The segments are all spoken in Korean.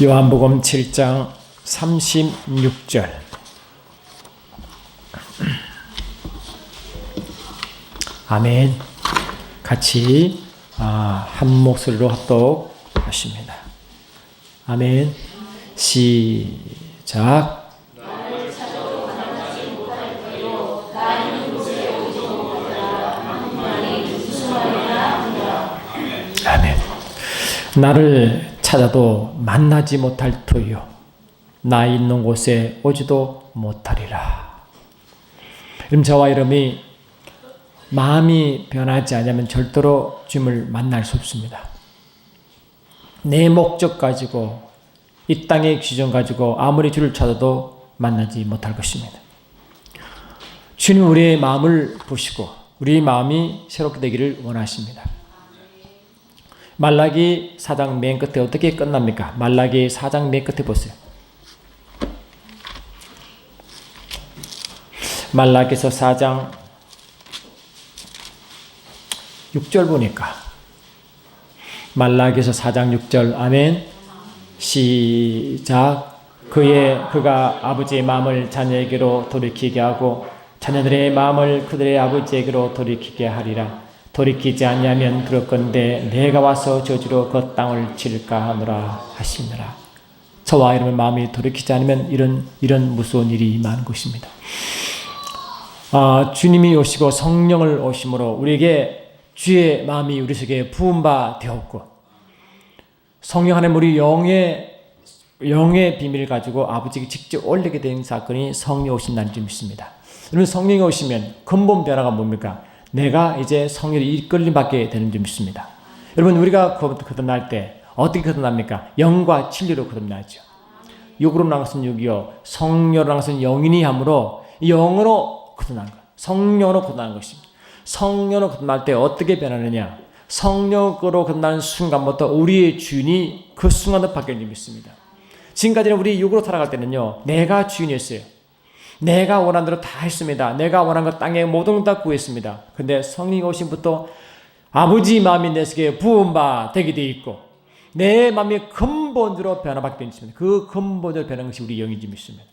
요한복음 7장 36절. 아멘. 같이 한 목소리로 합독하십니다. 아멘. 시작. 아멘. 나를 찾아도 만나지 못할 터이요 나 있는 곳에 오지도 못하리라. 그럼 저와 여러분이 마음이 변하지 않으면 절대로 주님을 만날 수 없습니다. 내 목적 가지고 이 땅의 기준 가지고 아무리 주를 찾아도 만나지 못할 것입니다. 주님 우리의 마음을 보시고 우리의 마음이 새롭게 되기를 원하십니다. 말라기 4장 맨 끝에 어떻게 끝납니까? 말라기 4장 맨 끝에 보세요. 말라기서 4장 6절 보니까 말라기서 4장 6절 아멘. 시작. 그가 아버지의 마음을 자녀에게로 돌이키게 하고 자녀들의 마음을 그들의 아버지에게로 돌이키게 하리라. 돌이키지 않냐면 그럴건대 내가 와서 저주로 그 땅을 칠까 하노라 하시느라. 저와 여러분 마음이 돌이키지 않으면 이런 무서운 일이 많은 것입니다. 주님이 오시고 성령을 오심으로 우리에게 주의 마음이 우리 속에 부은 바 되었고 성령 하나님 우리 영의 비밀을 가지고 아버지께 직접 올리게 된 사건이 성령이 오신 날인 줄 믿습니다. 여러분 성령이 오시면 근본 변화가 뭡니까? 내가 이제 성령의 이끌림 받게 되는 줄 믿습니다. 여러분 우리가 거듭날 때 어떻게 거듭납니까? 영과 진리로 거듭나죠. 육으로 난 것은 육이요 성령으로 난 것은 영이니 하므로 영으로 거듭난 것. 성령으로 거듭나는 것입니다. 성령으로 거듭날 때 어떻게 변하느냐? 성령으로 거듭나는 순간부터 우리의 주인이 그 순간도 바뀌는 줄 믿습니다. 지금까지는 우리 육으로 살아갈 때는요 내가 주인이었어요. 내가 원한 대로 다 했습니다. 내가 원한 것 땅에 모든 것 다 구했습니다. 근데 성령이 오심부터 아버지 마음이 내 속에 부은 바 되게 되어 있고 내 마음이 근본적으로 변화받게 되어 있습니다. 그 근본적으로 변한 것이 우리 영인 줄 믿습니다.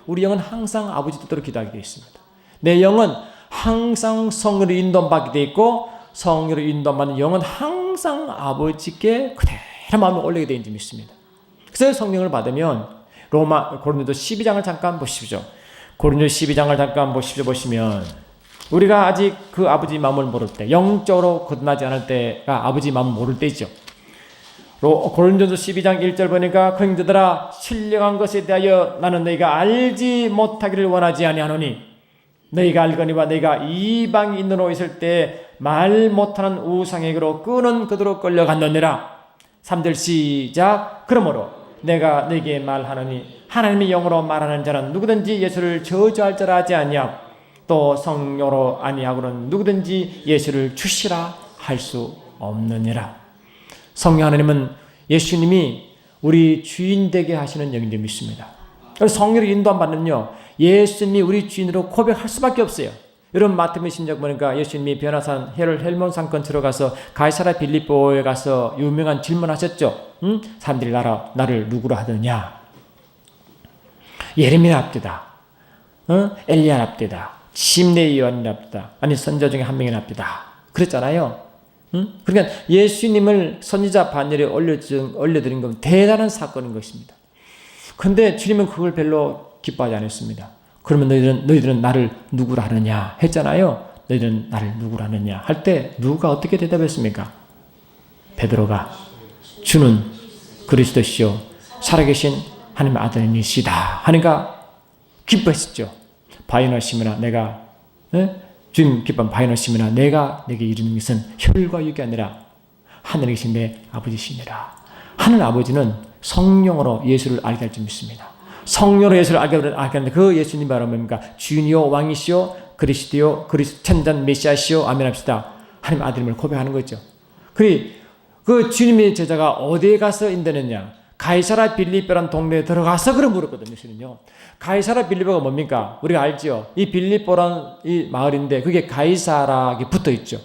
우리 영은 항상 아버지 뜻대로 기도하게 되어 있습니다. 내 영은 항상 성령으로 인도받게 되어 있고 성령으로 인도받는 영은 항상 아버지께 그대로 마음을 올리게 되어 있는 줄 믿습니다. 그래서 성령을 받으면 고린도서 12장을 잠깐 보십시오. 고린도서 12장을 잠깐 보시면 우리가 아직 그 아버지 마음을 모를 때 영적으로 거듭나지 않을 때가 아버지 마음을 모를 때이죠. 고린도서 12장 1절 보니까 그 형제들아 신령한 것에 대하여 나는 너희가 알지 못하기를 원하지 아니하노니 너희가 알거니와 너희가 이방이 있는 곳에 있을 때 말 못하는 우상에게로 끄는 그대로 끌려갔느니라. 3절 시작. 그러므로 내가 너희에게 말하노니 하나님의 영으로 말하는 자는 누구든지 예수를 저주할 자라 하지 아니하고 또 성령으로 아니하고는 누구든지 예수를 주시라 할 수 없느니라. 성령 하나님은 예수님이 우리 주인 되게 하시는 영인 줄 믿습니다. 그래서 성령을 인도함 받는요 예수님이 우리 주인으로 고백할 수밖에 없어요. 여러분 마태복음 10장 보니까 예수님이 변화산 헬몬 산권 들어가서 가이사랴 빌립보에 가서 유명한 질문하셨죠. 사람들이 나를 누구로 하느냐? 예레미야랍디다. 엘리야랍디다. 심내 요한이랍디다. 아니 선지자 중에 한 명이랍디다. 그랬잖아요. 그러니까 예수님을 선지자 반열에 올려드린 건 대단한 사건인 것입니다. 그런데 주님은 그걸 별로 기뻐하지 않았습니다. 그러면 너희들은 나를 누구로 하느냐 했잖아요. 너희들은 나를 누구로 하느냐 할 때 누가 어떻게 대답했습니까? 베드로가 주는 그리스도시요 살아계신 하나님의 아들이시다 하니까 기뻐했었죠. 바이너시므나 내가 주님 기뻐한 바이너시므나 내가 내게 이르는 것은 혈과 육이 아니라 하늘에 계신 내 아버지시니라. 하늘 아버지는 성령으로 예수를 알게 할 줄 믿습니다. 성령으로 예수를 알게 하는데 그 예수님 바로 뭡니까? 주인이요 왕이시요 그리스도요 천전 메시아시요 아멘 합시다. 하나님 아들임을 고백하는 거죠. 그 주님의 제자가 어디에 가서 인도했냐? 가이사랴 빌립보라는 동네에 들어가서 그런 물었거든요. 예수는요. 가이사랴 빌립보가 뭡니까? 우리가 알죠. 이 빌립보라는 이 마을인데 그게 가이사라에 붙어 있죠.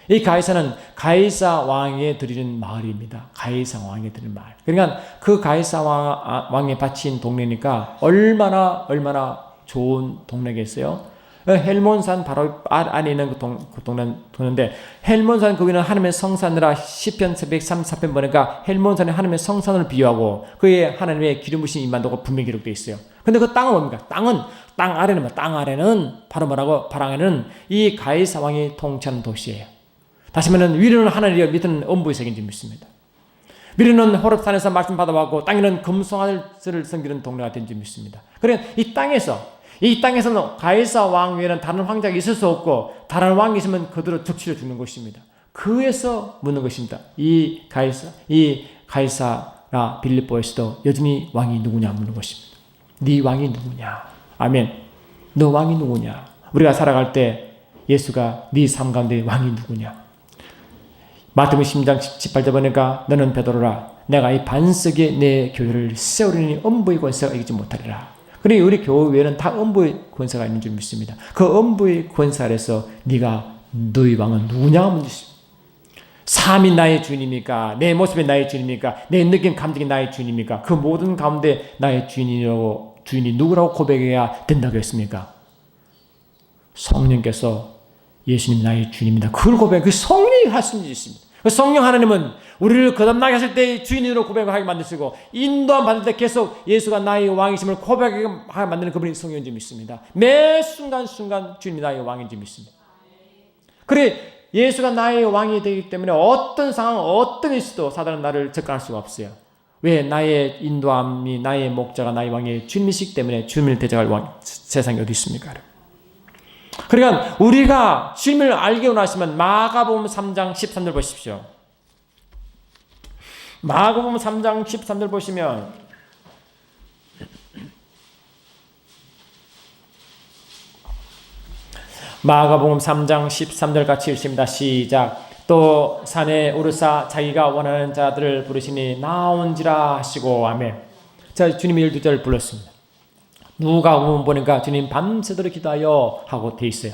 이 가이사는 가이사 왕에 드리는 마을입니다. 가이사 왕에 드리는 마을. 그러니까 그 가이사 왕에 바친 동네니까 얼마나 좋은 동네겠어요. 헬몬산 바로 안에 있는 그 동네인데, 헬몬산 거기는 하나님의 성산이라 시편 134편 보니까 헬몬산이 하나님의 성산을 비유하고 그의 하나님의 기름 부신 임한도가 분명히 기록되어 있어요. 근데 그 땅은 뭡니까? 땅 아래는 바로 뭐라고? 바랑에는 이 가이사 왕이 통치하는 도시예요. 다시 말하면 위로는 하늘이요 밑에는 음부의 세계인지 믿습니다. 위로는 호렙산에서 말씀 받아왔고 땅에는 금송아지를 섬기는 동네가 된 줄 믿습니다. 그러니까 이 땅에서는 가이사 왕 외에는 다른 황제가 있을 수 없고, 다른 왕이 있으면 그대로 적치려 죽는 것입니다. 그에서 묻는 것입니다. 이 가이사라 빌립보에서도 여전히 왕이 누구냐 묻는 것입니다. 네 왕이 누구냐? 아멘. 너 왕이 누구냐? 우리가 살아갈 때 예수가 네 삶 가운데 왕이 누구냐? 마태복음 10장 18절 보니까 너는 베드로라, 내가 이 반석에 내 교회를 세우리니 음부의 권세가 이기지 못하리라. 그러니 우리 교회에는 다 음부의 권세가 있는 줄 믿습니다. 그 음부의 권세 아래서 네가 너희 왕은 누구냐 하면 삶이 나의 주인입니까? 내 모습이 나의 주인입니까? 내 느낌 감정이 나의 주인입니까? 그 모든 가운데 나의 주인이 누구라고 고백해야 된다고 했습니까? 성령께서 예수님 나의 주인입니다. 그걸 고백해 그 성령이 하신 일이 있습니다. 그 성령 하나님은 우리를 거듭나게 하실 때 주인으로 고백하게 만드시고, 인도함 받을 때 계속 예수가 나의 왕이심을 고백하게 만드는 그분이 성령인지 믿습니다. 매 순간순간 주님이 나의 왕인지 믿습니다. 그래 예수가 나의 왕이 되기 때문에 어떤 상황, 어떤 일시도 사단은 나를 접근할 수가 없어요. 왜? 나의 인도함이, 나의 목자가 나의 왕이 주님이시기 때문에 주님을 대적할 세상이 어디 있습니까? 그러니까 우리가 주님을 알게 원하시면 마가복음 3장 13절 보십시오. 마가복음 3장 13절 보시면 마가복음 3장 13절 같이 읽습니다. 시작. 또 산에 오르사 자기가 원하는 자들을 부르시니 나온지라 하시고. 아멘. 자, 주님이 12절 불렀습니다. 누가복음 보니까 주님 밤새도록 기도하여 하고 돼 있어요.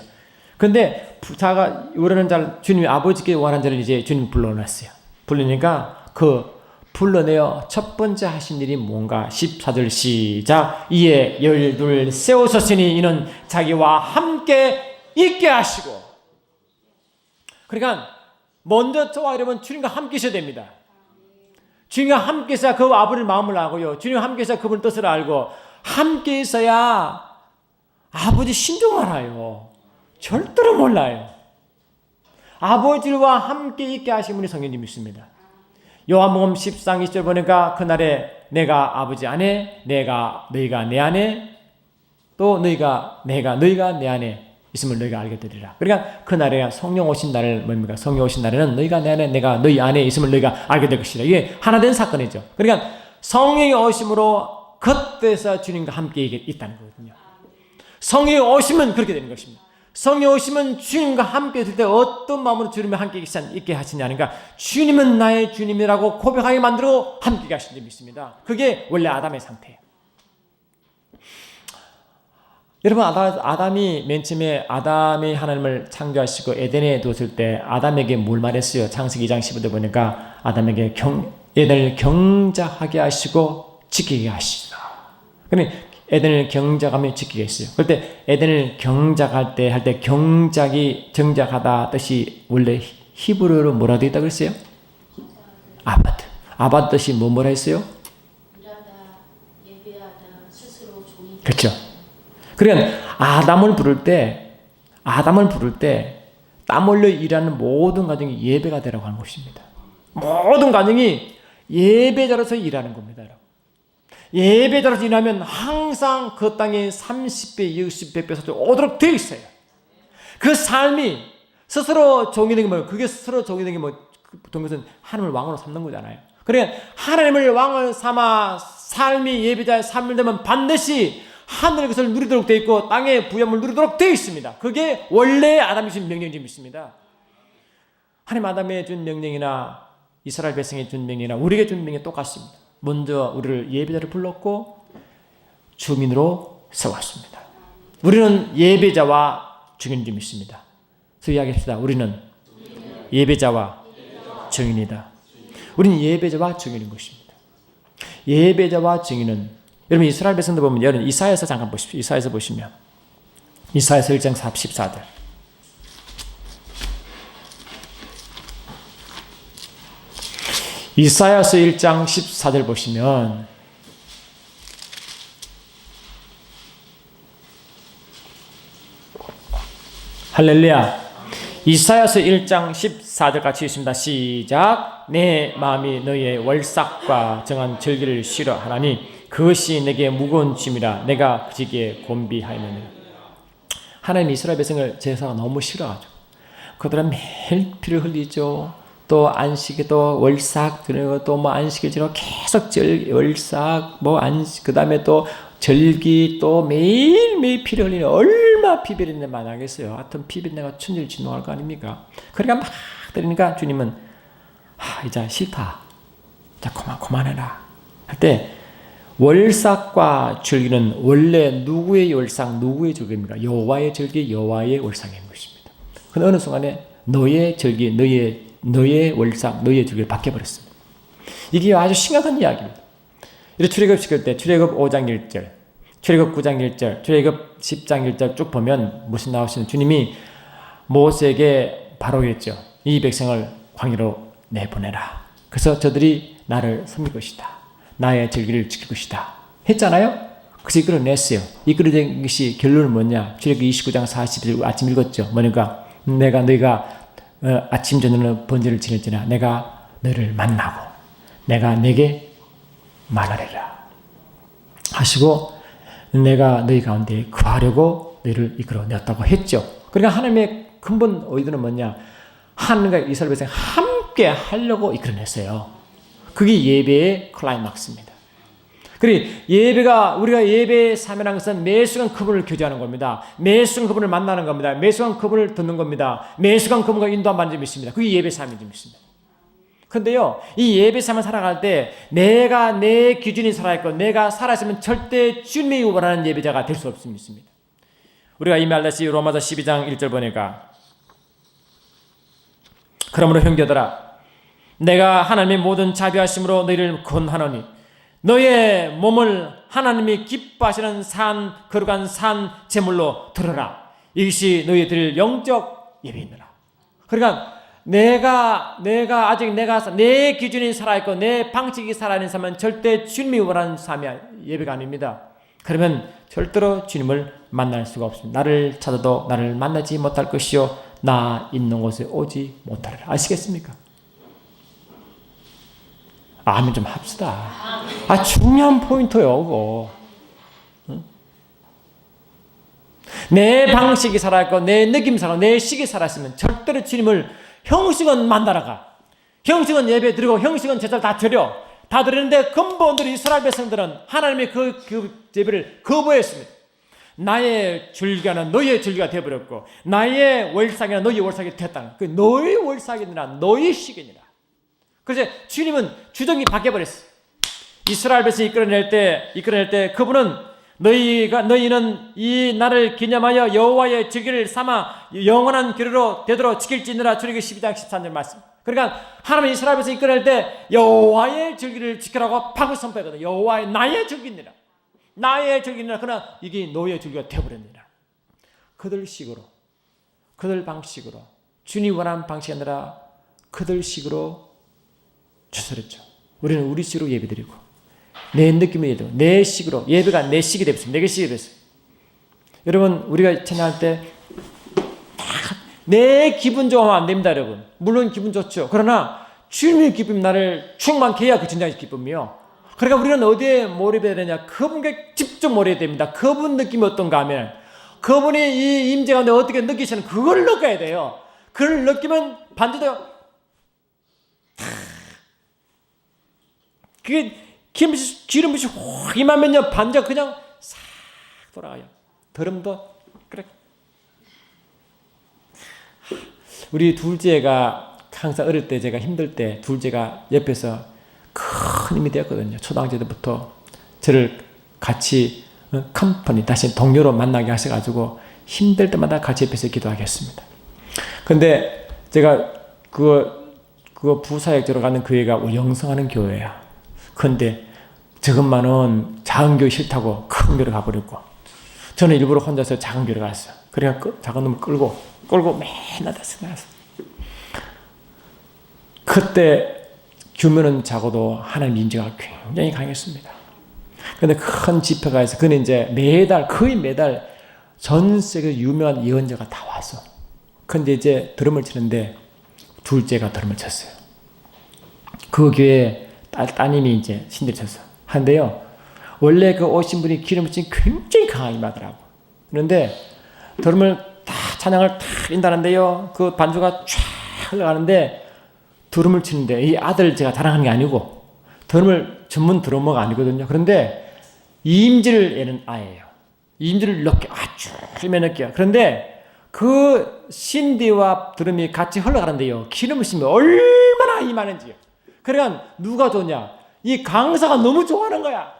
근데 자가 원하는 자를, 주님이 아버지께 원하는 자를 이제 주님이 불러놨어요. 불리니까 그 불러내어 첫 번째 하신 일이 뭔가? 14절 시작. 이에 12 세우셨으니 이는 자기와 함께 있게 하시고. 그러니까 먼저 저와 여러분 주님과 함께 있어야 됩니다. 주님과 함께 있어야 그 아버지의 마음을 알고요. 주님과 함께 있어야 그분의 뜻을 알고, 함께 있어야 아버지 신종을 알아요. 절대로 몰라요. 아버지와 함께 있게 하신 분이 성령님 믿습니다. 요한복음 10장 20절 보니까 그날에 내가 아버지 안에, 너희가 내 안에, 또 너희가 내 안에 있음을 너희가 알게 되리라. 그러니까 그날에 성령 오신 날을 뭡니까? 성령 오신 날에는 너희가 내 안에, 내가 너희 안에 있음을 너희가 알게 될 것이다. 이게 하나 된 사건이죠. 그러니까 성령이 오심으로 그때서 주님과 함께 있다는 거거든요. 성령이 오시면 그렇게 되는 것입니다. 성령이 오시면 주님과 함께 있을 때 어떤 마음으로 주님과 함께 있게 하시냐니까, 주님은 나의 주님이라고 고백하게 만들어 함께 하시는 줄 믿습니다. 그게 원래 아담의 상태예요. 여러분, 아담이 맨 처음에 아담이 하나님을 창조하시고 에덴에 두었을 때 아담에게 뭘 말했어요? 창세기 2장 15절 보니까 아담에게 에덴을 경작하게 하시고 지키게 하시라. 그러니 에덴을 경작하며 지키게 했어요. 그럴 때 에덴을 경작할 때 경작이 정작하다 뜻이 원래 히브리어로 뭐라 되어 있다고 그랬어요? 아바드. 아바드 뜻이 뭐라 했어요? 그렇죠. 그러니까 아담을 부를 때 땀 흘려 일하는 모든 가정이 예배가 되라고 하는 것입니다. 모든 가정이 예배자로서 일하는 겁니다. 예배자로서 일하면 항상 그 땅에 30배, 60배, 100배 오도록 되어 있어요. 그 삶이 스스로 종이 되는 게 뭐예요? 그게 스스로 종이 되는 게 뭐, 동교는 하나님을 왕으로 삼는 거잖아요. 그러니까 하나님을 왕을 삼아 삶이 예배자의 삶을 되면 반드시 하늘의 것을 누리도록 되어 있고 땅의 부여함을 누리도록 되어 있습니다. 그게 원래 아담이 준 명령인 믿습니다. 하나님 아담에 준 명령이나 이스라엘 백성에 준 명령이나 우리에게 준 명령이 똑같습니다. 먼저 우리를 예배자를 불렀고 주민으로 세웠습니다. 우리는 예배자와 주민인 줄 믿습니다. 그래서 이야기합시다. 우리는 예배자와 증인이다. 우리는 예배자와 증인인 것입니다. 예배자와 증인은 여러분 이스라엘 백성들 보면 여러분 이사야서 잠깐 보십시오. 이사야서 보시면 이사야서 1장 14절 이사야서 1장 14절 보시면 할렐루야. 이사야서 1장 14절 같이 읽습니다. 시작. 내 마음이 너의 월삭과 정한 절기를 싫어하나니 그것이 내게 무거운 짐이라 내가 그지게 곤비하였느니라. 하나님 이스라엘 백성을 제사가 너무 싫어가지고 그들은 매일 피를 흘리죠. 또 안식에 또 월삭 드리고 또 뭐 안식일 지나고 계속 월삭 뭐 안식 그 다음에 또 절기 또 매일매일 피를 흘리는 얼마 피비린내 많아겠어요. 하여튼 피비린내가 천지를 진동할 거 아닙니까? 그러니까 막 드리니까 주님은 이제 싫다. 자 그만해라. 할 때 월삭과 절기는 원래 누구의 월삭 누구의 절기입니까? 여호와의 절기 여호와의 월삭인 것입니다. 근데 어느 순간에 너의 절기 너의 월삭 너의 절기를 바뀌어버렸습니다. 이게 아주 심각한 이야기입니다. 이렇게 출애굽 시킬 때 출애굽 5장 1절 출애굽 9장 1절 출애굽 10장 1절 쭉 보면 무슨 나오시는 주님이 모세에게 바로 그랬죠. 이 백성을 광야로 내보내라. 그래서 저들이 나를 섬길 것이다. 나의 절기를 지킬 것이다. 했잖아요. 그래서 이끌어냈어요. 이끌어낸 것이 결론은 뭐냐. 출애굽 29장 40절 아침 읽었죠. 뭐니까 너희가 아침 저녁으로 번제를 지낼지나 내가 너를 만나고 내가 내게 말하리라 하시고 내가 너희 가운데 거하려고 너희를 이끌어냈다고 했죠. 그러니까 하나님의 근본 의도는 뭐냐. 하나님과 이스라엘 백성이 함께 하려고 이끌어냈어요. 그게 예배의 클라이막스입니다. 그리고 우리가 예배에 사명한 것은 매 순간 그분을 교제하는 겁니다. 매 순간 그분을 만나는 겁니다. 매 순간 그분을 듣는 겁니다. 매 순간 그분과 인도함받는 점이 있습니다. 그게 예배 사명인 점이 있습니다. 그런데요, 이 예배 사명 살아갈 때 내가 내 기준이 살아있고 내가 살아있으면 절대 주님이 원하는 예배자가 될 수 없습니다. 우리가 이미 알다시피 로마서 12장 1절 보니까 그러므로 형제들아 내가 하나님의 모든 자비하심으로 너희를 권하노니 너의 몸을 하나님이 기뻐하시는 산 거룩한 산 제물로 드려라. 이것이 너희 드릴 영적 예배이니라. 그러니까 내가 아직 내 기준이 살아있고 내 방식이 살아있는 삶은 절대 주님이 원하는 삶이 예배가 아닙니다. 그러면 절대로 주님을 만날 수가 없습니다. 나를 찾아도 나를 만나지 못할 것이요 나 있는 곳에 오지 못하리라. 아시겠습니까? 아멘 좀 합시다. 중요한 포인트요, 그거. 응? 내 방식이 살아있고, 내 느낌이 살아있고, 내 식이 살아있으면 절대로 주님을 형식은 만나러가. 형식은 예배 드리고, 형식은 제사를 다 드리는데 근본으로 이스라엘 백성들은 하나님의 그 예배를 거부했습니다. 나의 줄기는 너의 줄기가 되어버렸고, 나의 월삭이나 너의 월삭이 됐다는 그 너의 월삭이니라, 너의 식이니라. 그래서 주님은 주정이 바뀌어버렸어요. 이스라엘 백성이 이끌어낼 때 그분은 너희는 이 날을 기념하여 여호와의 절기를 삼아 영원한 규례로 되도록 지킬지니라. 출애굽 12장 13절 말씀. 그러니까 하나님 이스라엘 백성이 이끌어낼 때 여호와의 절기를 지키라고 박을 선포했거든요. 여호와의 나의 절기니라. 나의 절기니라. 그러나 이게 너의 절기가 되어버렸느니라. 그들 식으로 그들 방식으로 주님 원하는 방식이 아니라 그들 식으로 추스렸죠. 우리는 우리 식으로 예배드리고 내 느낌으로 예배드리고 내 식으로 예배가 내 식이 됐습니다. 내 식이 됐어요. 여러분 우리가 찬양할 때 내 기분 좋아하면 안 됩니다. 여러분 물론 기분 좋죠. 그러나 주님의 기쁨이 나를 충만케 해야 그 진정한 기쁨이요. 그러니까 우리는 어디에 몰입해야 되냐. 그분께 직접 몰입해야 됩니다. 그분 느낌이 어떤가 하면 그분이 이 임재 가운데 어떻게 느끼시는 그걸 느껴야 돼요. 그걸 느끼면 반대로 그게 기름붓이 확 임하면요 반짝 그냥 싹 돌아가요. 더름도 그래. 우리 둘째가 항상 어릴 때 제가 힘들 때 둘째가 옆에서 큰 힘이 되었거든요. 초등학교 때부터 저를 같이 컴퍼니 다시 동료로 만나게 하셔가지고 힘들 때마다 같이 옆에서 기도하게 했습니다. 근데 제가 그 부사역 들어가는 교회가 영성하는 교회야. 근데 저것만은 작은 교회 싫다고 큰 교회 가버렸고, 저는 일부러 혼자서 작은 교회 갔어요. 그래야 작은 놈을 끌고 맨날 나갔어. 그때 규모는 작아도 하나님 인지가 굉장히 강했습니다. 근데 큰 집회가 해서 그는 이제 거의 매달 전 세계 유명한 예언자가 다 왔어. 근데 이제 드럼을 치는데 둘째가 드럼을 쳤어요. 그 교회 따님이 이제 신들 쳤어. 한데요, 원래 그 오신 분이 기름을 진 굉장히 강하게 임하더라고. 그런데 드럼을 다 찬양을 다 인다는데요, 그 반주가 쫙 흘러가는데 드럼을 치는데, 이 아들 제가 자랑하는 게 아니고 드럼을 전문 드러머가 아니거든요. 그런데 이임지를 얘는 아예요. 이임지를 넣게 아주 넣게요. 그런데 그 신디와 드럼이 같이 흘러가는데요, 기름을 씌면 얼마나 임하는지요. 그러니까 누가 좋냐, 이 강사가 너무 좋아하는 거야.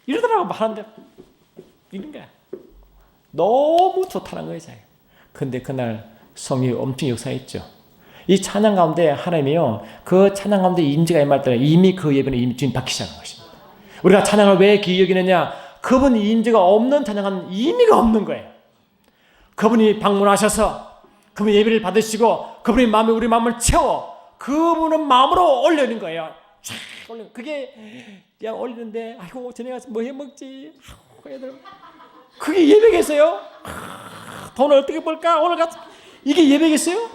이러더라고. 하는데 이런 거야. 너무 좋다는 거예요. 근데 그날 성령이 엄청 역사했죠. 이 찬양 가운데 하나님이요, 그 찬양 가운데 임재가 임할 때는 이미 그 예배는 이미 주님 받기 시작한 것입니다. 우리가 찬양을 왜 귀히 여기느냐, 그분 임재가 없는 찬양은 의미가 없는 거예요. 그분이 방문하셔서 그분 예배를 받으시고 그분이 마음에 우리 마음을 채워 그분은 마음으로 올리는 거예요. 쫙 올리는. 그게 그냥 올리는데, 아이고 저녁 가서 뭐 해먹지, 애들 그게 예배겠어요? 돈을 어떻게 벌까 오늘 가서, 이게 예배겠어요?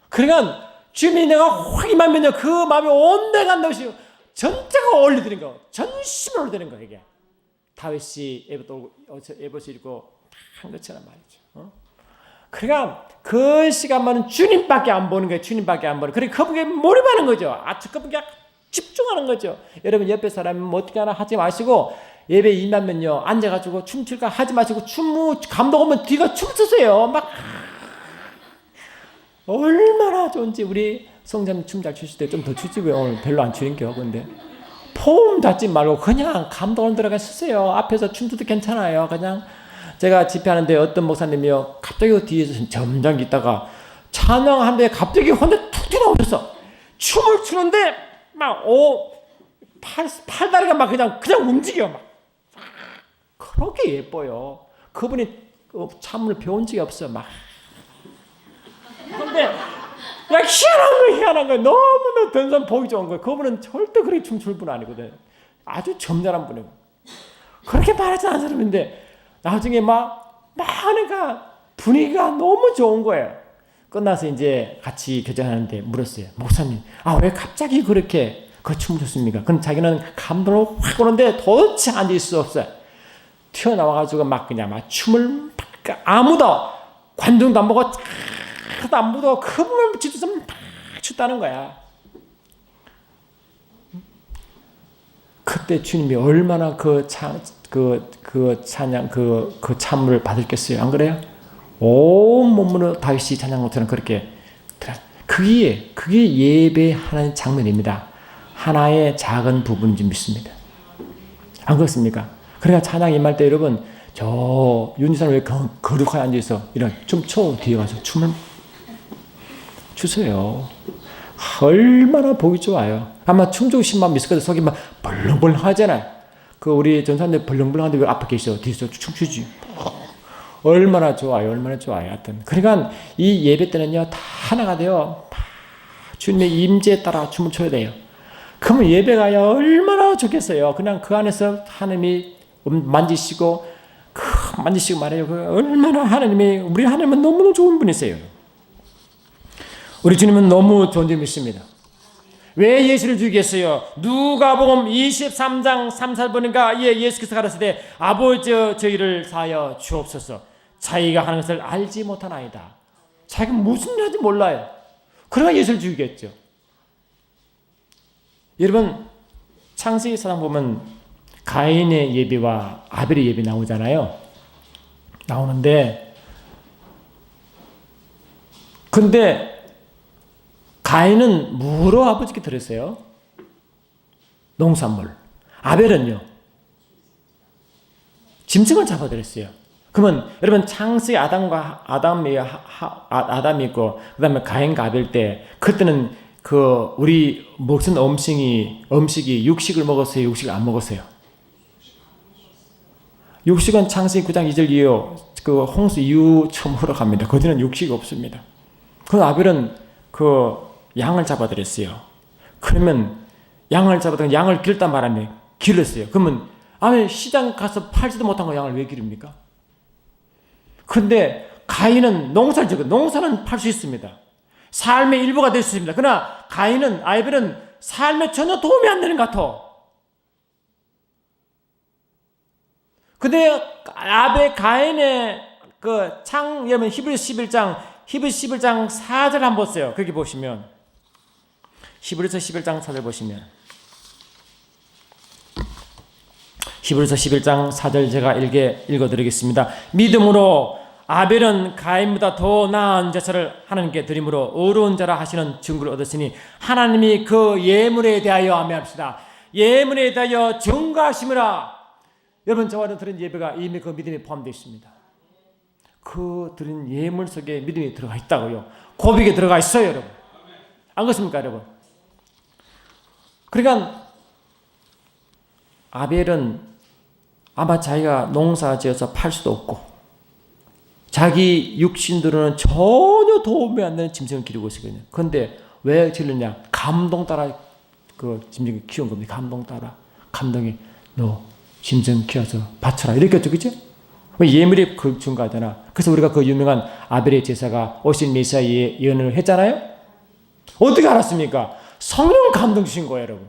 그러니까 주님이 내가 확 임하면요, 그 마음이 온데 간다 것이 전체가 올려드린 거, 전심을 올려드린 거. 이게 다윗이 에봇을 입고 한 것처럼 말이죠. 그러니까 그 시간만은 주님밖에 안 보는 거예요. 주님밖에 안 보는. 그러니까 그분께 몰입하는 거죠. 아주 그분께 집중하는 거죠. 여러분 옆에 사람이 뭐 어떻게 하나 하지 마시고, 예배 임하면요 앉아가지고 춤출까 하지 마시고, 감동 오면 뒤가 춤추세요. 막 얼마나 좋은지. 우리 성자님 춤 잘 추실 때 좀 더 추지, 왜 오늘 별로 안 추는겨. 근데 폼 잡지 말고 그냥 감동을 들어가 쓰세요. 앞에서 춤춰도 괜찮아요. 그냥 제가 집회하는데 어떤 목사님이요, 갑자기 뒤에서 점점 있다가 찬양하는데 갑자기 혼자 툭 튀어나오셨어. 춤을 추는데 막 팔다리가 막 그냥 움직여. 막 그렇게 예뻐요. 그분이 참을 배운 적이 없어. 막 근데 그냥 희한한 거예요. 너무나 던선 보기 좋은 거예요. 그분은 절대 그렇게 춤출 분 아니거든. 아주 점잖은 분이고. 그렇게 말하지 않은 사람인데 나중에 막 하니까 분위기가 너무 좋은 거예요. 끝나서 이제 같이 교제하는데 물었어요. 목사님, 왜 갑자기 그렇게 그 춤을 췄습니까? 그럼 자기는 감동을 확 오는데 도대체 앉을 수 없어요. 튀어나와가지고 막 그냥 막 춤을 아무도 관중도 안 보고 안 보고 그분을 지도서 막 췄다는 거야. 그때 주님이 얼마나 그 찬양 그 찬물을 받을겠어요. 안 그래요? 온 몸으로 다윗이 찬양 것처럼 그렇게. 그게 예배하는 장면입니다. 하나의 작은 부분인 줄 믿습니다. 안 그렇습니까? 그러니까 찬양 임할 때 여러분, 저 윤지사는 왜 거룩하게 앉아있어? 이런 춤춰. 뒤에 가서 춤을 추세요. 얼마나 보기 좋아요. 아마 춤추고 싶은 마음 있을 거예요. 속이 막 벌렁벌렁 하잖아요. 그 우리 전사님들 벌렁벌렁한데 왜 앞에 계셔? 뒤에서 춤추지. 얼마나 좋아요. 얼마나 좋아요. 하여튼 그러니까 이 예배 때는요 다 하나가 돼요. 주님의 임재에 따라 춤을 춰야 돼요. 그러면 예배가 얼마나 좋겠어요. 그냥 그 안에서 하나님이 만지시고 말해요. 얼마나 우리 하나님은 너무너무 좋은 분이세요. 우리 주님은 너무 좋은 점 있습니다. 왜 예수를 주겠어요? 누가복음 23장 3절 보니까 예수께서 가라사대 아버지 저희를 사하여 주옵소서. 자기가 하는 것을 알지 못하나이다. 자기가 무슨 일 하는지 몰라요. 그러나 예수를 주겠죠. 여러분 창세기 사상 보면 가인의 예배와 아벨의 예배 나오잖아요. 나오는데 근데 가인은 무로 아버지께 드렸어요. 농산물. 아벨은요 짐승을 잡아드렸어요. 그러면 여러분 창세기 아담이 있고 그다음에 가인과 아벨 때 그때는 우리 먹은 음식이 육식을 먹었어요, 육식을 안 먹었어요? 육식은 창세기 9장 2절 이후 홍수 이후 처음으로 갑니다. 거기는 육식이 없습니다. 그 아벨은 양을 잡아들였어요. 그러면 양을 잡아들면 양을 기르단 말하면 길렀어요. 그러면 아벨 시장 가서 팔지도 못한 거 양을 왜 기릅니까? 그런데 가인은 농사는 팔 수 있습니다. 삶의 일부가 될 수 있습니다. 그러나 아벨은 삶에 전혀 도움이 안 되는 것 같아. 근데 가인의 여러분 히브리서 11장 4절 한번 보세요. 거기 보시면 히브리서 11장 4절 보시면 히브리서 11장 4절 제가 읽어드리겠습니다. 믿음으로 아벨은 가인보다 더 나은 제사를 하나님께 드림으로 의로운 자라 하시는 증거를 얻었으니 하나님이 그 예물에 대하여 아멘합시다. 예물에 대하여 증거하심이라. 여러분 저와 드린 예배가 이미 그 믿음에 포함되어 있습니다. 드린 예물 속에 믿음이 들어가 있다고요. 고백에 들어가 있어요, 여러분. 안 그렇습니까, 여러분? 그러니까 아벨은 아마 자기가 농사 지어서 팔 수도 없고 자기 육신들은 전혀 도움이 안 되는 짐승을 기르고 있거든요. 그런데 왜 기르냐? 감동 따라 짐승을 키운 겁니다. 감동 따라. 감동이 너 짐승 키워서 바쳐라. 이렇게 했죠. 그죠? 예물이 증거하잖아. 그래서 우리가 유명한 아벨의 제사가 오신 메시아의 예언을 했잖아요. 어떻게 알았습니까? 성령 감동 주신 거예요, 여러분.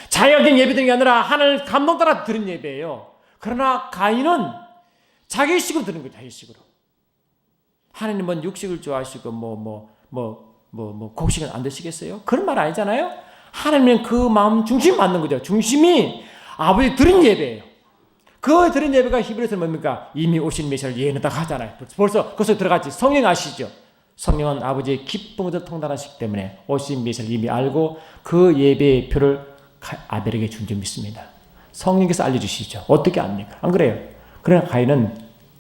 자기가 그냥 예배 드린 게 아니라 하나님 감동 따라 드린 예배예요. 그러나 가인은 자기 식으로 드는 거예요. 자기 식으로. 하나님은 육식을 좋아하시고 곡식은 안 드시겠어요? 그런 말 아니잖아요. 하나님은 그 마음 중심 맞는 거죠. 중심이 아버지 드린 예배예요. 그 드린 예배가 히브리서는 뭡니까? 이미 오신 메시아를 예언했다고 하잖아요. 벌써 거기서 들어갔지. 성령 아시죠? 성령은 아버지의 기쁨을 통달하시기 때문에 오신 메시아를 이미 알고 그 예배의 표를 아벨에게 준 줄 믿습니다. 성령께서 알려주시죠. 어떻게 압니까? 안 그래요? 그러나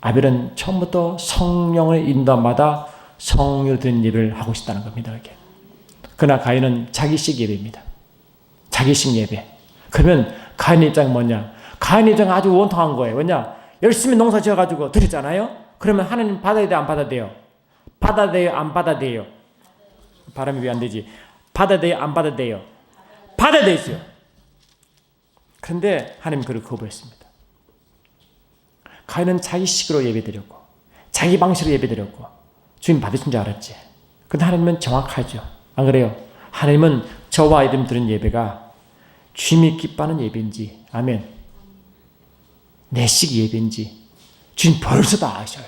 아벨은 처음부터 성령의 인도받아 성령을 드린 예배를 하고 싶다는 겁니다. 이게. 그러나 가인은 자기식 예배입니다. 자기식 예배. 그러면 가인의 입장이 뭐냐? 가인의 입장은 아주 원통한 거예요. 왜냐? 열심히 농사 지어가지고 드렸잖아요. 그러면 하나님 받아야 돼, 안 받아야 돼요? 받아야 돼요, 안 받아야 돼요? 발음이 왜 안 되지? 받아야 돼요, 안 받아야 돼요? 받아야 되죠. 그런데 하나님 그를 거부했습니다. 가인은 자기 식으로 예배드렸고 자기 방식으로 예배드렸고 주님 받으신 줄 알았지. 그런데 하나님은 정확하죠. 안 그래요? 하나님은 저와 이름 드린 예배가 주님이 기뻐하는 예배인지 아멘 내식 예배인지 주님 벌써 다 아셔요.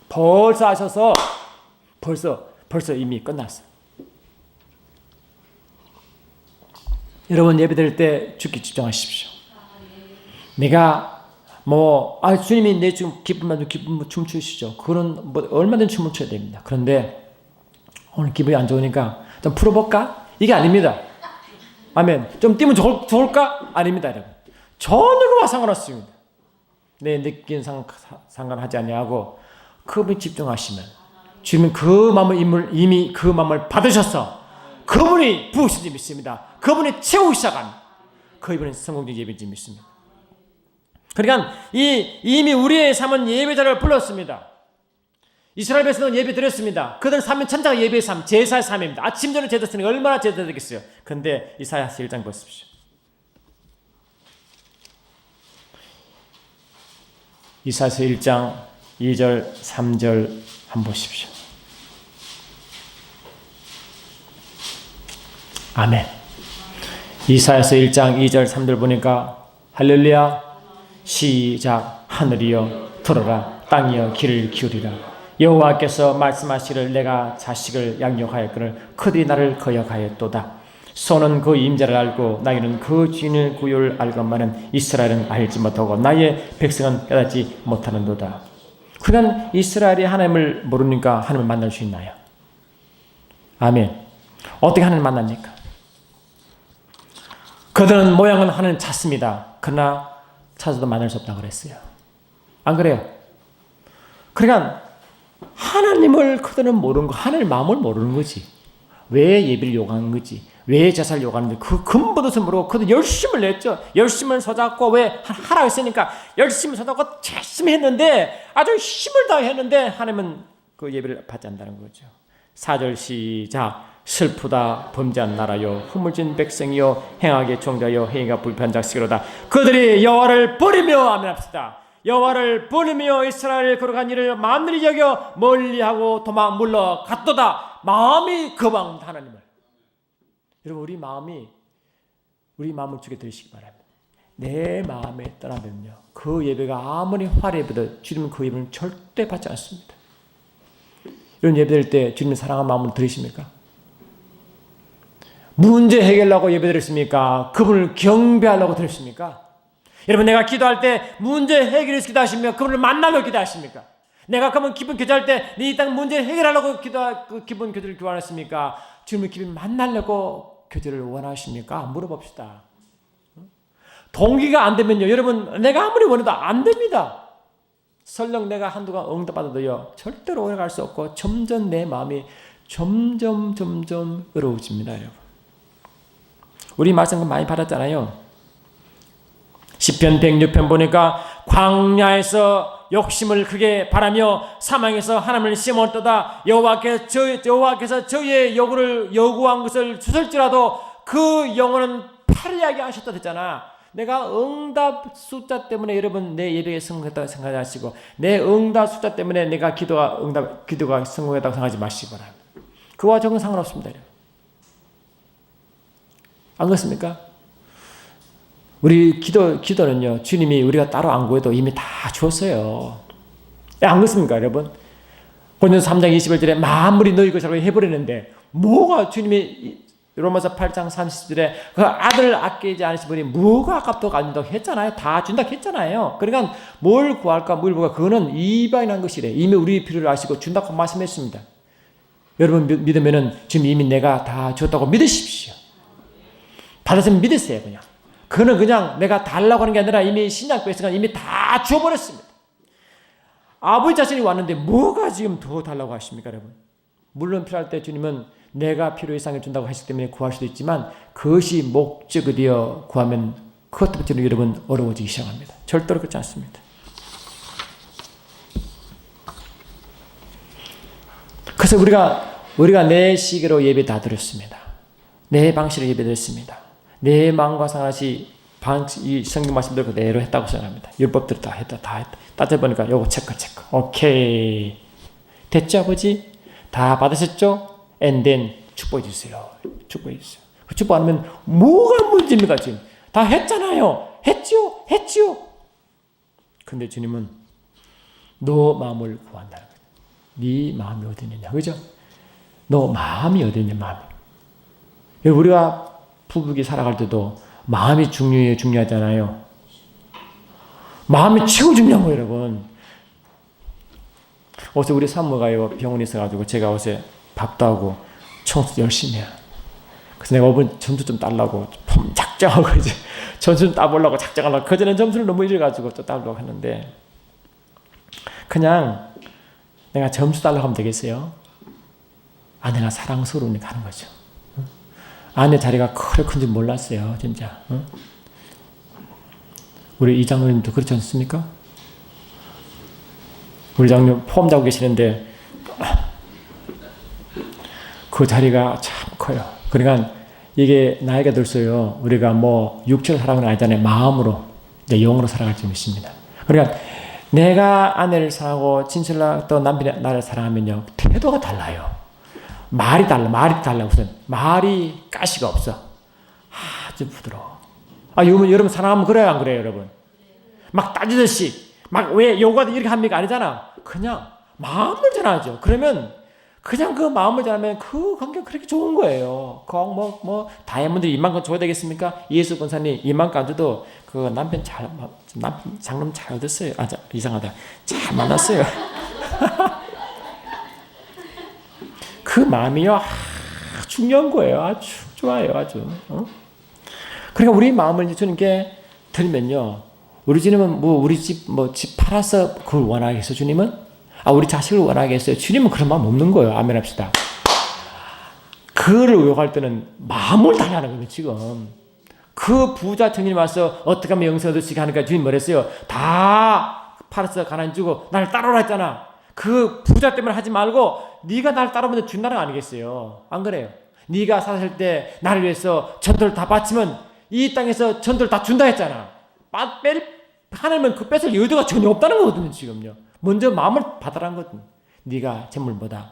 벌써 아셔서 벌써 이미 끝났어요. 여러분 예배드릴 때 주께 집중하십시오. 내가 주님이 내 지금 기쁨만 춤 추시죠. 그런 얼마든지 춤을 춰야 됩니다. 그런데 오늘 기분이 안 좋으니까 좀 풀어볼까? 이게 아닙니다. 아멘. 좀 뛰면 좋을까? 아닙니다, 여러분. 전혀 그와 상관없습니다. 내 느낀 상관하지 아니하고 그분이 집중하시면 주님은 그 마음을 이미 그 마음을 받으셔서 그분이 부으신지 믿습니다. 그분이 채우기 시작한 그분이 성공적 예배인지 믿습니다. 그러니까 이미 우리의 삶은 예배자를 불렀습니다. 이스라엘 백성은 예배 드렸습니다. 그들은 삶은 천자가 예배의 삶, 제사의 삶입니다. 아침 저녁 제사 드리는 얼마나 제사 드리겠어요. 그런데 이사야서 1장 보십시오. 이사야서 1장 2절 3절 한번 보십시오. 아멘. 이사야서 1장 2절 3절 보니까 할렐루야 시작. 하늘이여 들어라 땅이여 귀를 기울이라. 여호와께서 말씀하시기를 내가 자식을 양육하였거늘 그들이 나를 거역하였도다. 손은 그 임자를 알고 나이는 그 주인의 구유를 알건만은 이스라엘은 알지 못하고 나의 백성은 깨닫지 못하는도다. 그러니까 이스라엘이 하나님을 모르니까 하나님을 만날 수 있나요? 아멘. 어떻게 하나님을 만납니까? 그들은 모양은 하나님 찾습니다. 그러나 찾아도 만날 수 없다고 그랬어요. 안 그래요? 그러니까 하나님을 그들은 모르는 거, 하나님 마음을 모르는 거지. 왜 예배를 요구하는 거지? 왜 제사를 요구하는지 그 근본도 모르고 그들 열심을 냈죠. 열심을 쏟았고 왜 하라고 했으니까 열심히 쏟았고 열심히 했는데 아주 힘을 다했는데 하나님은 그 예배를 받지 않는다는 거죠. 4절 시작. 슬프다 범죄한 나라요 허물진 백성이요 행하게 종자요 행위가 불편한 자식이로다. 그들이 여호와를 버리며 아멘합시다. 여호와를 버리며 이스라엘을 거룩한 일을 만들이 여겨 멀리하고 도망 물러갔도다. 마음이 거부합니다. 하나님을. 여러분 우리 마음을 주게 되시기 바랍니다. 내 마음에 떠나면요 그 예배가 아무리 화려해도 주님은 그 예배는 절대 받지 않습니다. 이런 예배드릴 때 주님의 사랑한 마음을 들으십니까? 문제 해결하려고 예배드렸습니까? 그분을 경배하려고 드렸습니까? 여러분 내가 기도할 때 문제 해결해서 기도하십니까? 그분을 만나며 기도하십니까? 내가 그분 기쁜 교제할 때 이 땅 문제 해결하려고 그 기쁜 교제를 원하십니까? 주님을 기분 만나려고 교제를 원하십니까? 물어봅시다. 동기가 안 되면요 여러분 내가 아무리 원해도 안 됩니다. 설령 내가 한두가 응답받아도요 절대로 오래갈 수 없고 점점 내 마음이 점점 어려워집니다. 여러분 우리 말씀 많이 받았잖아요. 시편 106편 보니까 광야에서 욕심을 크게 바라며 사망에서 하나님을 심었도다. 여호와께서 저희의 요구를 요구한 것을 주설지라도 그 영혼은 패리하게 하셨다 했잖아. 내가 응답 숫자 때문에 여러분 내 예배에 성공했다고 생각하시고 내 응답 숫자 때문에 내가 기도가 성공했다고 생각하지 마시기 바랍니다. 그와 저건 상관없습니다. 안 그렇습니까? 우리 기도는요 주님이 우리가 따로 안 구해도 이미 다 주었어요. 안 그렇습니까 여러분? 고린도서 3장 21절에 만물이 너희 것이라고 해버리는데 뭐가 주님이 로마서 8장 30절에 그 아들을 아끼지 않으신 분이 뭐가 아깝다고 안준다고 했잖아요. 다 준다고 했잖아요. 그러니까 뭘 구할까 뭘 구할까 그거는 이방인한 것이래. 이미 우리 필요를 아시고 준다고 말씀했습니다. 여러분 믿으면은 지금 이미 내가 다 줬다고 믿으십시오. 받았으면 믿으세요. 그는 그냥 내가 달라고 하는 게 아니라 이미 신약교회에서는 이미 다 줘버렸습니다. 아버지 자신이 왔는데 뭐가 지금 더 달라고 하십니까 여러분? 물론 필요할 때 주님은 내가 필요 이상을 준다고 하시기 때문에 구할 수도 있지만 그것이 목적이 되어 구하면 그것부터 여러분 어려워지기 시작합니다. 절대로 그렇지 않습니다. 그래서 우리가 내 시기로 예배 다 드렸습니다. 내 방식으로 예배 드렸습니다. 내 마음과 상하시 이 성경 말씀대로 그대로 했다고 생각합니다. 율법대로 다 했다. 따져보니까 요거 체크. 오케이. 됐죠 아버지? 다 받으셨죠? And then 축복해 주세요. 축복 안 하면 뭐가 문제입니까 지금? 다 했잖아요. 했지요. 근데 주님은 너 마음을 구한다는 거예요. 네 마음이 어디 있느냐, 그죠? 너 마음이 어디 있냐, 마음이. 우리가 부부기 살아갈 때도 마음이 중요하잖아요. 마음이 최고 중요한 거예요, 여러분. 어제 우리 산모가요 병원에 있어가지고 제가 어제 밥도 하고 청소 열심히 해요. 그래서 내가 오늘 점수 좀 달라고 작정하고 이제 점수 좀 따보려고 작정하려고 그전엔 점수를 너무 잃어가지고 또 따려고 했는데 그냥 내가 점수 달라고 하면 되겠어요? 아내가 사랑스러우니까 하는 거죠. 아내 자리가 그렇게 큰지 몰랐어요, 진짜. 우리 이장로님도 그렇지 않습니까? 우리 장로님 폼 잡고 계시는데 그 자리가 참 커요. 그러니까 이게 나이가 들수록 우리가 뭐 육체로 살아가는 게 아니잖아요. 마음으로 이제 영으로 살아갈 줄 믿습니다. 그러니까 내가 아내를 사랑하고 진실로 또 남편이 나를 사랑하면요 태도가 달라요. 말이 달라 우선 말이 가시가 없어. 아주 부드러워. 여러분 사랑하면 그래요 안 그래요 여러분? 막 따지듯이 막 왜 요가 이렇게 합니까? 아니잖아. 그냥 마음을 전하죠. 그러면 그냥 그 마음을 전하면 그 관계가 그렇게 좋은 거예요. 뭐 다이아몬드 이만큼 줘야 되겠습니까? 예수 권사님 이만큼 안 줘도 그 남편 장놈 잘 얻었어요. 이상하다. 잘 만났어요. 그 마음이요 중요한 거예요. 아주 좋아요, 아주. 그러니까 우리 마음을 주님께 드리면요, 우리 주님은 우리 집 팔아서 그걸 원하겠어 주님은? 우리 자식을 원하겠어요? 주님은 그런 마음 없는 거예요. 아멘 합시다. 그를 요구할 때는 마음을 달라는 거예요. 지금 그 부자 청년이 와서 어떻게 하면 영생을 얻으시게 하니까 주님 뭐랬어요? 다 팔아서 가난해 주고 나를 따라오라 했잖아. 그 부자 때문에 하지 말고 네가 나를 따라오면 준다는 거 아니겠어요? 안 그래요? 네가 사실 때 나를 위해서 전도를 다 바치면 이 땅에서 전도를 다 준다 했잖아. 하나님은 그 뺏을 의도가 전혀 없다는 거거든요. 지금요. 먼저 마음을 받아라는 거거든. 네가 재물보다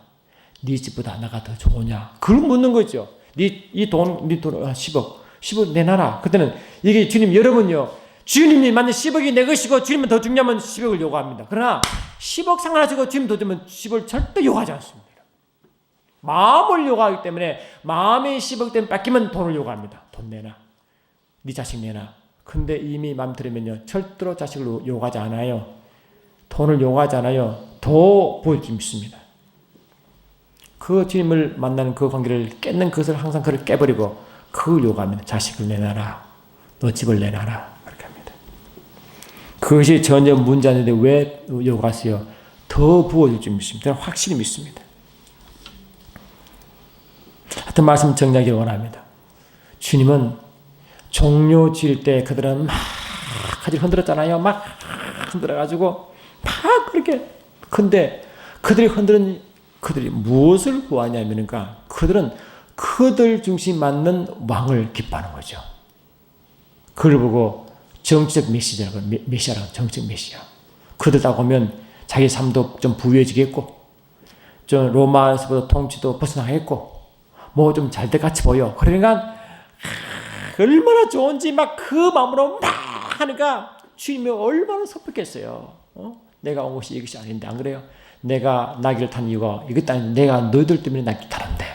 네 집보다 나가 더 좋으냐? 그걸 묻는 거죠. 네 돈 10억 내놔라. 그때는 이게 주님 여러분요. 주님이 만약 10억이 내 것이고 주님은 더 중요하면 10억을 요구합니다. 그러나 10억 상관하시고 주님 더 주면 10을 절대 요구하지 않습니다. 마음을 요구하기 때문에 마음이 10억 때문에 뺏기면 돈을 요구합니다. 돈 내놔. 네 자식 내놔. 근데 이미 마음 들으면요. 절대로 자식을 요구하지 않아요. 돈을 요구하지 않아요. 더 보여줍니다. 그 주님을 만나는 그 관계를 깨는 것을 항상 그를 깨버리고 그걸 요구합니다. 자식을 내놔라. 너 집을 내놔라. 그렇게 합니다. 그것이 전혀 문제 아닌데 왜 요구하세요? 더 부어줄 줄 믿습니다. 저는 확실히 믿습니다. 하여튼 말씀 정리하기를 원합니다. 주님은 종료 지을 때 그들은 막 가지를 흔들었잖아요. 막 흔들어가지고 막 그렇게. 근데 그들이 무엇을 구하냐면까 그들은 그들 중심 맞는 왕을 기뻐하는 거죠. 그걸 보고 정치적 메시아라고 정치적 메시아. 그들 딱 보면 자기 삶도 좀 부유해지겠고 좀 로마에서부터 통치도 벗어나겠고 뭐 좀 잘 될 같이 보여. 그러니까 얼마나 좋은지 막 그 마음으로 막 하니까 주님이 얼마나 섭섭했겠어요. 내가 온 것이 이것이 아닌데 안 그래요? 내가 나귀를 탄 이유가 이것도 아닌데 내가 너희들 때문에 나귀를 타는데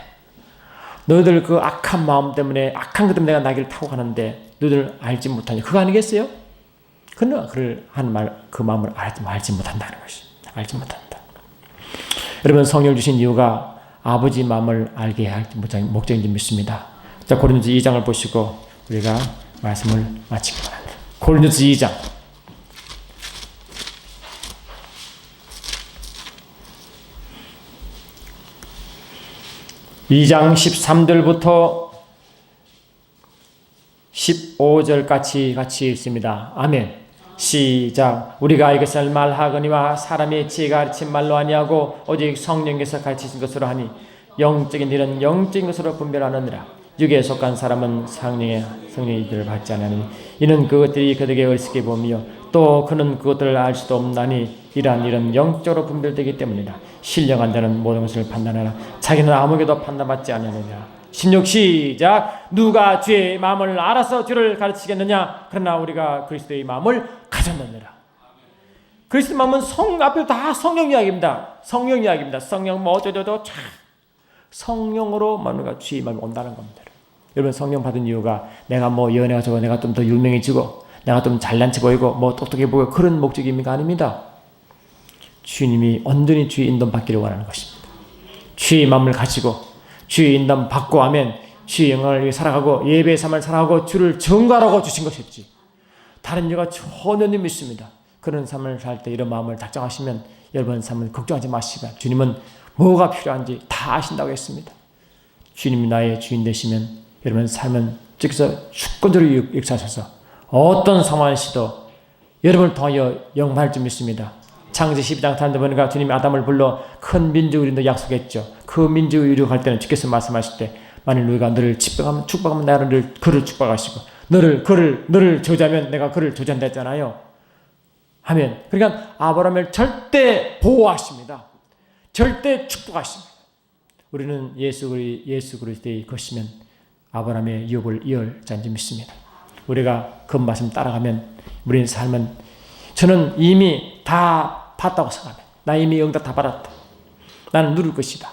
너희들 그 악한 마음 때문에 악한 것 때문에 내가 나귀를 타고 가는데 너희들 알지 못하냐 그거 아니겠어요? 그러나 그를 하는 말 그 마음을 알지 못한다는 것이 알지 못한다. 여러분 성령을 주신 이유가 아버지 마음을 알게 할 목적인지 믿습니다. 자 고린도서 2장을 보시고 우리가 말씀을 마치기 바랍니다. 고린도서 2장 2장 13절부터 15절까지 같이 읽습니다. 아멘. 시작. 우리가 이것을 말하거니와 사람의 지혜가 가르친 말로 아니하고 오직 성령께서 가르치신 것으로 하니 영적인 일은 영적인 것으로 분별하느니라. 육에 속한 사람은 성령의 일을 받지 않으니 이는 그것들이 그들에게 어리석게 보며 또 그는 그것들을 알 수도 없나니 이러한 일은 영적으로 분별되기 때문이다. 신령한 자는 모든 것을 판단하라. 자기는 아무에게도 판단받지 않느니라. 16 시작. 누가 주의 마음을 알아서 주를 가르치겠느냐. 그러나 우리가 그리스도의 마음을 가졌느니라. 그리스도의 마음은 앞에 다 성령 이야기입니다. 성령 이야기입니다. 성령 뭐 어쩌저쩌 성령으로 마누가 주의 마음이 온다는 겁니다. 여러분 성령 받은 이유가 내가 뭐 연애가 좋고 내가 좀 더 유명해지고 내가 좀 잘난 체 보이고 뭐 똑똑해 보이고 그런 목적입니까? 아닙니다. 주님이 온전히 주의 인도를 받기를 원하는 것입니다. 주의 마음을 가지고 주의 인도를 받고 하면 주의 영광을 위해 살아가고 예배의 삶을 살아가고 주를 증거하라고 주신 것이지 다른 이유가 전혀 믿습니다. 그런 삶을 살 때 이런 마음을 작정하시면 여러분 삶을 걱정하지 마시고 주님은 뭐가 필요한지 다 아신다고 했습니다. 주님이 나의 주인 되시면 여러분 삶은 즉서 주권적으로 역사하셔서 어떤 상황이시도 여러분을 통하여 영광할 줄 믿습니다. 창세기 12장 타는데 보니까 주님이 아담을 불러 큰 민족을 이룬다 약속했죠. 그 민족을 이루어갈 때는 주께서 말씀하실 때 만일 너희가 너를 축복하면 나를 그를 축복하시고 너를 저주하면 내가 그를 저주한다 했잖아요. 하면 그러니까 아브라함을 절대 보호하십니다. 절대 축복하십니다. 우리는 예수 그리스도의 것이면 아브라함의 유업을 이을 자인지 믿습니다. 우리가 그 말씀 따라가면 우리의 삶은 저는 이미 다 봤다고 생각합니다. 나 이미 응답 다 받았다. 나는 누릴 것이다.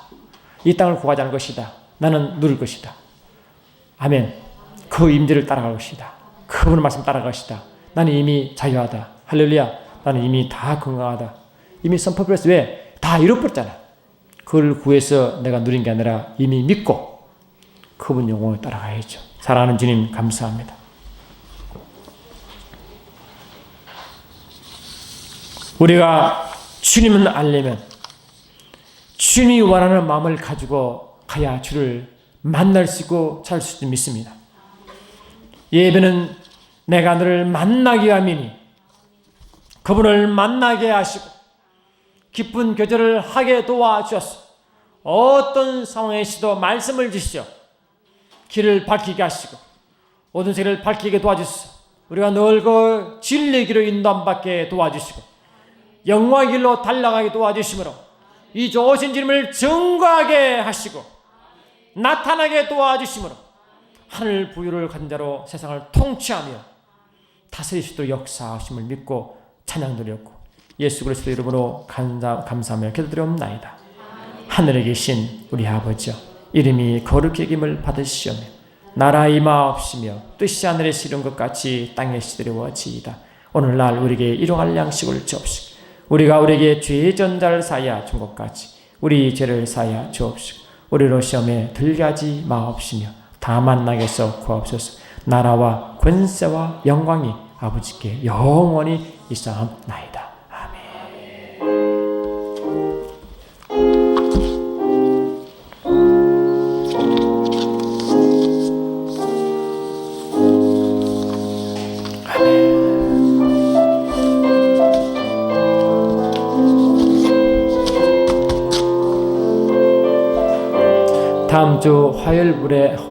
이 땅을 구하지 않을 것이다. 나는 누릴 것이다. 아멘. 그 임재를 따라갈 것이다. 그분의 말씀 따라갈 것이다. 나는 이미 자유하다. 할렐루야. 나는 이미 다 건강하다. 이미 선포했어. 왜? 다 잃어버렸잖아. 그걸 구해서 내가 누린 게 아니라 이미 믿고 그분 영혼을 따라가야죠. 사랑하는 주님 감사합니다. 우리가 주님을 알려면 주님이 원하는 마음을 가지고 가야 주를 만날 수 있고 잘 수 있을 믿습니다. 예배는 내가 너를 만나게 위함이니 그분을 만나게 하시고 기쁜 교제를 하게 도와주셨소. 어떤 상황에서도 말씀을 주시죠. 길을 밝히게 하시고 모든 세계를 밝히게 도와주시고 우리가 늘 그 진리의 길로 인도함받게 도와주시고 영광의 길로 달려가게 도와주시므로 이 좋으신 주님을 증거하게 하시고 나타나게 도와주시므로 하늘 부유를 가진 자로 세상을 통치하며 다스리시도록 역사하심을 믿고 찬양 드렸고 예수 그리스도 이름으로 감사하며 기도드리옵나이다. 하늘에 계신 우리 아버지여, 이름이 거룩히 여김을 받으시오며 나라 임하옵시며 뜻이 하늘에 이룬 것 같이 땅에서 이루어지이다. 오늘날 우리에게 일용할 양식을 주옵시고 우리가 우리에게 죄의 전자를 사하여 준 것같이 우리 죄를 사하여 주옵시고 우리로 시험에 들게 하지 마옵시며 다만 나게서 구하옵소서. 나라와 권세와 영광이 아버지께 영원히 있사옵나이다. 다음 주 화요일에